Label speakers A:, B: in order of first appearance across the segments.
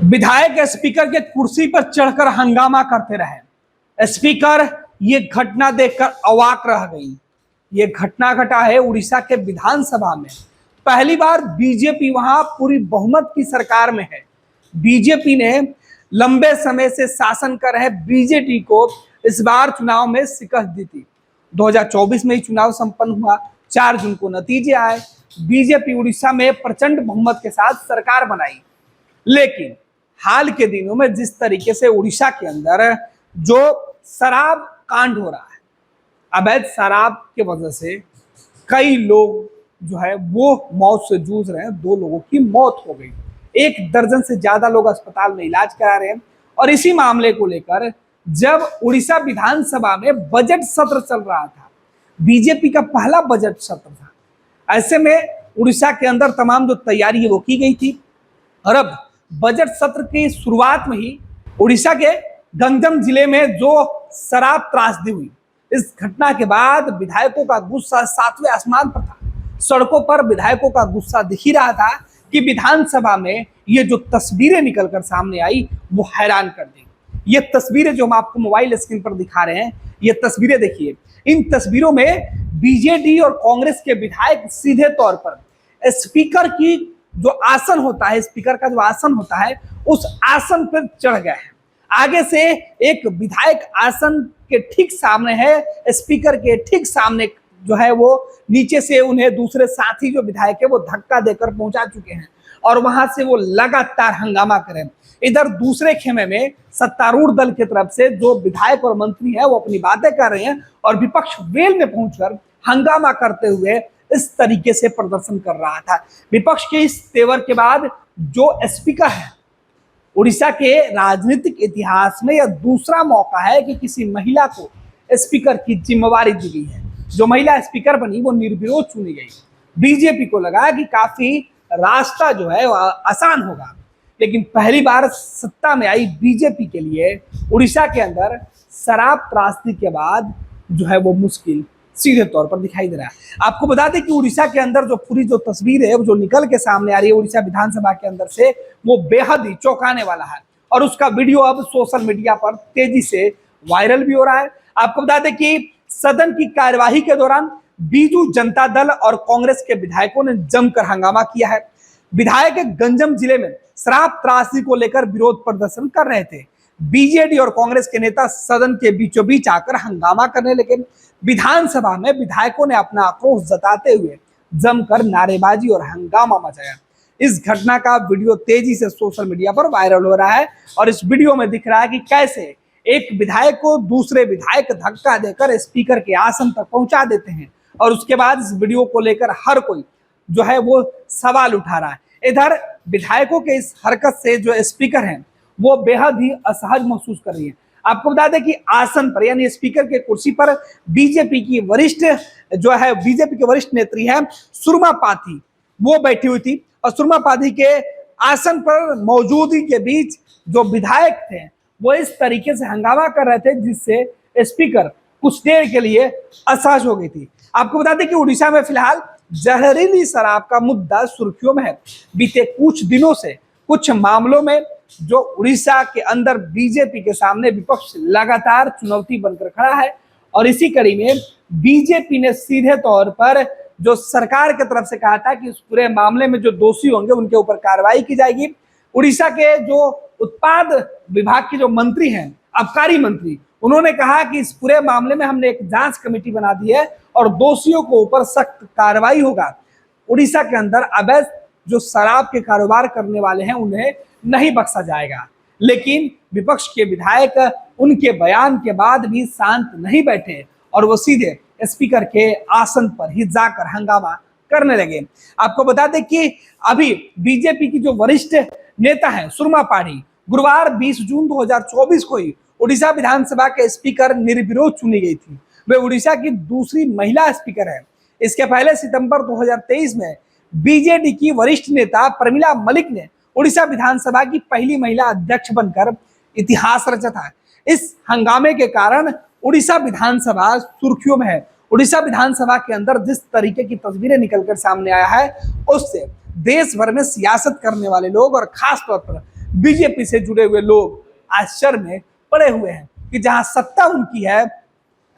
A: विधायक स्पीकर के कुर्सी पर चढ़कर हंगामा करते रहे। स्पीकर ये घटना देखकर अवाक रह गई। ये घटना घटा है उड़ीसा के विधानसभा में। पहली बार बीजेपी वहां पूरी बहुमत की सरकार में है। बीजेपी ने लंबे समय से शासन कर रहे बीजेपी को इस बार चुनाव में शिकस्त दी थी। 2024 में ही चुनाव संपन्न हुआ, 4 जून को नतीजे आए। बीजेपी उड़ीसा में प्रचंड बहुमत के साथ सरकार बनाई। लेकिन हाल के दिनों में जिस तरीके से उड़ीसा के अंदर जो शराब कांड हो रहा है, अवैध शराब के वजह से कई लोग जो है वो मौत से जूझ रहे हैं। 2 लोगों की मौत हो गई, 1 दर्जन से ज्यादा लोग अस्पताल में इलाज करा रहे हैं। और इसी मामले को लेकर जब उड़ीसा विधानसभा में बजट सत्र चल रहा था, बीजेपी का पहला बजट सत्र था, ऐसे में उड़ीसा के अंदर तमाम जो तैयारी है वो की गई थी। और अब बजट सत्र की शुरुआत में ही उड़ीसा के गंजम जिले में जो शराब त्रासदी हुई, इस घटना के बाद विधायकों का गुस्सा 7वें आसमान पर था। सड़कों पर विधायकों का गुस्सा दिख ही रहा था कि विधानसभा में ये जो तस्वीरें निकलकर सामने आई वो हैरान कर दी। ये तस्वीरें जो हम आपको मोबाइल स्क्रीन पर दिखा रहे हैं, ये तस्वीरें देखिए। इन तस्वीरों में बीजेडी और कांग्रेस के विधायक सीधे तौर पर स्पीकर की जो आसन होता है, स्पीकर का जो आसन होता है, उस आसन पर चढ़ गए हैं। आगे से एक विधायक आसन के ठीक सामने है, स्पीकर के ठीक सामने जो है वो नीचे से उन्हें दूसरे साथी जो विधायक है वो धक्का देकर पहुंचा चुके हैं और वहां से वो लगातार हंगामा करें। इधर दूसरे खेमे में सत्तारूढ़ दल की तरफ से जो विधायक और मंत्री है वो अपनी बातें कर रहे हैं और विपक्ष वेल में पहुंचकर हंगामा करते हुए इस तरीके से प्रदर्शन कर रहा था। विपक्ष के इस तेवर के बाद जो स्पीकर है, उड़ीसा के राजनीतिक इतिहास में यह दूसरा मौका है कि किसी महिला को स्पीकर की जिम्मेवारी दी गई है। जो महिला स्पीकर बनी वो निर्विरोध चुनी गई। बीजेपी को लगा कि काफी रास्ता जो है आसान होगा, लेकिन पहली बार सत्ता में आई बीजेपी के लिए उड़ीसा के अंदर शराब त्रासदी के बाद जो है वो मुश्किल सीधे तौर पर दिखाई दे रहा है। आपको बता दें कि उड़ीसा के अंदर जो पूरी जो तस्वीर है जो निकल के सामने आ रही है उड़ीसा विधानसभा के अंदर से, वो बेहद ही चौंकाने वाला है और उसका वीडियो अब सोशल मीडिया पर तेजी से वायरल भी हो रहा है। आपको बता दें कि सदन की कार्यवाही के दौरान बीजू जनता दल और कांग्रेस के विधायकों ने जमकर हंगामा किया है। विधायक गंजम जिले में शराब त्रासदी को लेकर विरोध प्रदर्शन कर रहे थे। बीजेडी और कांग्रेस के नेता सदन के बीचों बीच आकर हंगामा करने लगे। विधानसभा में विधायकों ने अपना आक्रोश जताते हुए जमकर नारेबाजी और हंगामा मचाया। इस घटना का वीडियो तेजी से सोशल मीडिया पर वायरल हो रहा है और इस वीडियो में दिख रहा है कि कैसे एक विधायक को दूसरे विधायक धक्का देकर स्पीकर के आसन तक पहुंचा देते हैं और उसके बाद इस वीडियो को लेकर हर कोई जो है वो सवाल उठा रहा है। इधर विधायकों के इस हरकत से जो स्पीकर हैं वो बेहद ही असहज महसूस कर रही है। आपको बता दें कि आसन पर यानी स्पीकर के कुर्सी पर बीजेपी की वरिष्ठ नेत्री है सुरमा पाथी, वो बैठी हुई थी और सुरमा पाथी के आसन पर मौजूदगी के बीच जो विधायक थे वो इस तरीके से हंगामा कर रहे थे जिससे स्पीकर कुछ देर के लिए असहज हो गई थी। आपको बता दें कि उड़ीसा में फिलहाल जहरीली शराब का मुद्दा सुर्खियों में है। बीते कुछ दिनों से कुछ मामलों में जो उड़ीसा के अंदर बीजेपी के सामने विपक्ष लगातार चुनौती बनकर खड़ा है और इसी कड़ी में बीजेपी ने सीधे तौर पर जो सरकार की तरफ से कहा था कि इस पूरे मामले में जो दोषी होंगे उनके ऊपर कार्रवाई की जाएगी। उड़ीसा के जो उत्पाद विभाग के जो मंत्री हैं, आबकारी मंत्री, उन्होंने कहा कि इस पूरे मामले में हमने एक जांच कमेटी बना दी है और दोषियों को ऊपर सख्त कार्रवाई होगा। उड़ीसा के अंदर अवैध जो शराब के कारोबार करने वाले हैं उन्हें नहीं बख्शा जाएगा। लेकिन विपक्ष के विधायक उनके बयान के बाद भी शांत नहीं बैठे और वो सीधे स्पीकर के आसन पर ही जाकर हंगामा करने लगे। आपको बता दें कि अभी बीजेपी की जो वरिष्ठ नेता है सुरमा पाठी, गुरुवार 20 जून 2024 को ही उड़ीसा विधानसभा के स्पीकर निर्विरोध चुनी गई थी। वे उड़ीसा की दूसरी महिला स्पीकर है। इसके पहले सितंबर 2023 में बीजेडी की वरिष्ठ नेता प्रमिला मलिक ने उड़ीसा विधानसभा की पहली महिला अध्यक्ष बनकर इतिहास रचा था। इस हंगामे के कारण उड़ीसा विधानसभा सुर्खियों में है। उड़ीसा विधानसभा के अंदर जिस तरीके की तस्वीरें निकलकर सामने आया है उससे देश भर में सियासत करने वाले लोग और खास तौर पर बीजेपी से जुड़े हुए लोग आश्चर्य में पड़े हुए हैं कि जहां सत्ता उनकी है,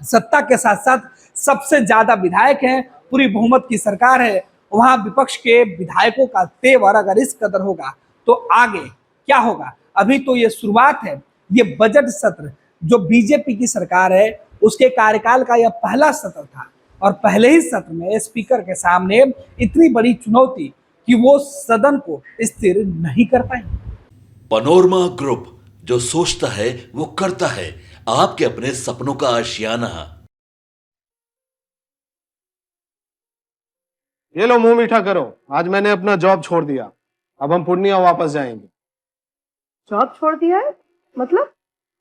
A: सत्ता के साथ साथ सबसे ज्यादा विधायक हैं, पूरी बहुमत की सरकार है, वहां विपक्ष के विधायकों का तेवर अगर इस कदर होगा तो आगे क्या होगा। अभी तो ये शुरुआत है। ये बजट सत्र जो बीजेपी की सरकार है उसके कार्यकाल का यह पहला सत्र था और पहले ही सत्र में स्पीकर के सामने इतनी बड़ी चुनौती कि वो सदन को स्थिर नहीं कर पाए।
B: पनोरमा ग्रुप, जो सोचता है वो करता है। आपके अपने सपनों का आशियाना।
C: ये लो मुंह मीठा करो, आज मैंने अपना जॉब छोड़ दिया, अब हम पूर्णिया वापस जाएंगे।
D: जॉब छोड़ दिया है? मतलब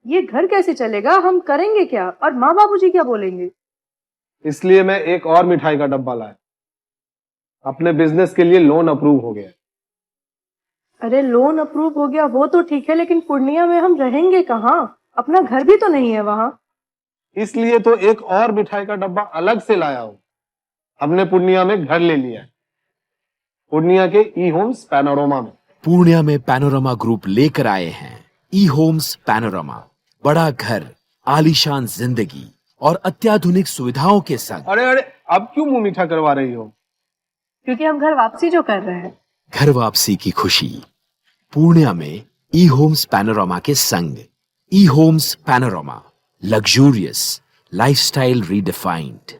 D: ये घर कैसे चलेगा? हम करेंगे क्या? और माँ बाबूजी क्या बोलेंगे?
C: इसलिए मैं एक और मिठाई का डब्बा लाया। अपने बिजनेस के लिए लोन अप्रूव हो गया।
D: अरे लोन अप्रूव हो गया वो तो ठीक है, लेकिन पूर्णिया में हम रहेंगे कहाँ? अपना घर भी तो नहीं है वहां।
C: इसलिए तो एक और मिठाई का डब्बा अलग से लाया हूं। हमने पूर्णिया में घर ले लिया है, पूर्णिया के ई होम्स पैनोरमा में।
E: पूर्णिया में पैनोरमा ग्रुप लेकर आए हैं ई होम्स पैनोरमा। बड़ा घर, आलीशान जिंदगी और अत्याधुनिक सुविधाओं के संग।
C: अरे अरे, अब क्यों मुंह मीठा करवा रही हो?
D: क्योंकि हम घर वापसी जो कर रहे हैं।
E: घर वापसी की खुशी पूर्णिया में ई होम्स पैनोरमा के संग। E homes panorama, luxurious lifestyle redefined.